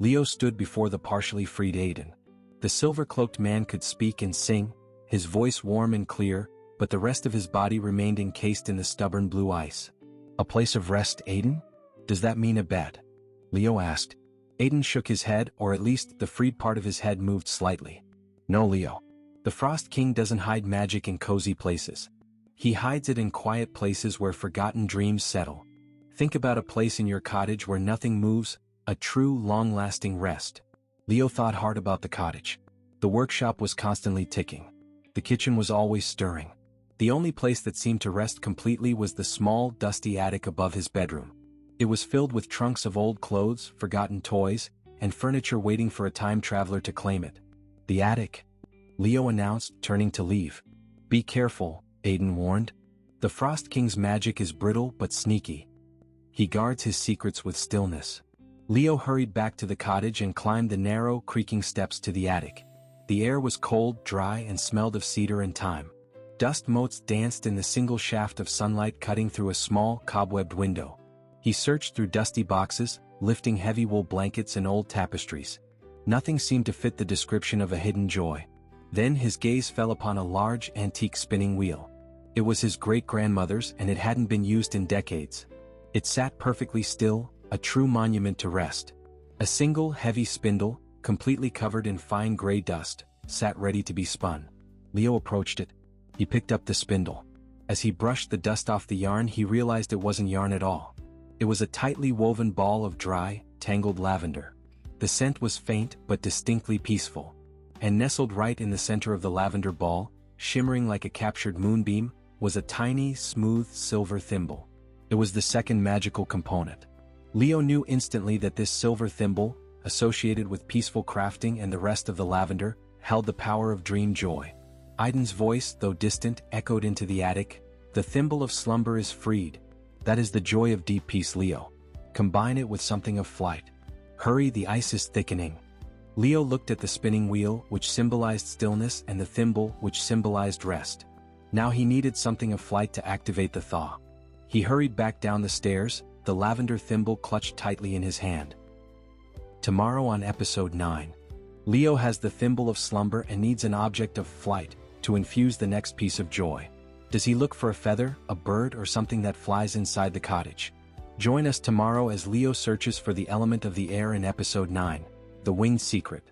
Leo stood before the partially freed Aidan. The silver-cloaked man could speak and sing, his voice warm and clear, but the rest of his body remained encased in the stubborn blue ice. A place of rest, Aidan? Does that mean a bed? Leo asked. Aidan shook his head, or at least the freed part of his head moved slightly. No, Leo. The Frost King doesn't hide magic in cozy places. He hides it in quiet places where forgotten dreams settle. Think about a place in your cottage where nothing moves, a true, long-lasting rest. Leo thought hard about the cottage. The workshop was constantly ticking. The kitchen was always stirring. The only place that seemed to rest completely was the small, dusty attic above his bedroom. It was filled with trunks of old clothes, forgotten toys, and furniture waiting for a time traveler to claim it. The attic, Leo announced, turning to leave. Be careful, Aidan warned. The Frost King's magic is brittle but sneaky. He guards his secrets with stillness. Leo hurried back to the cottage and climbed the narrow, creaking steps to the attic. The air was cold, dry, and smelled of cedar and thyme. Dust motes danced in the single shaft of sunlight cutting through a small, cobwebbed window. He searched through dusty boxes, lifting heavy wool blankets and old tapestries. Nothing seemed to fit the description of a hidden joy. Then his gaze fell upon a large, antique spinning wheel. It was his great-grandmother's, and it hadn't been used in decades. It sat perfectly still, a true monument to rest. A single, heavy spindle, completely covered in fine gray dust, sat ready to be spun. Leo approached it. He picked up the spindle. As he brushed the dust off the yarn, he realized it wasn't yarn at all. It was a tightly woven ball of dry, tangled lavender. The scent was faint but distinctly peaceful. And nestled right in the center of the lavender ball, shimmering like a captured moonbeam, was a tiny, smooth silver thimble. It was the second magical component. Leo knew instantly that this silver thimble, associated with peaceful crafting and the rest of the lavender, held the power of dream joy. Aidan's voice, though distant, echoed into the attic. The thimble of slumber is freed. That is the joy of deep peace, Leo. Combine it with something of flight. Hurry, the ice is thickening. Leo looked at the spinning wheel, which symbolized stillness, and the thimble, which symbolized rest. Now he needed something of flight to activate the thaw. He hurried back down the stairs, the lavender thimble clutched tightly in his hand. Tomorrow on episode 9. Leo has the thimble of slumber and needs an object of flight to infuse the next piece of joy. Does he look for a feather, a bird, or something that flies inside the cottage? Join us tomorrow as Leo searches for the element of the air in episode 9, The Winged Secret.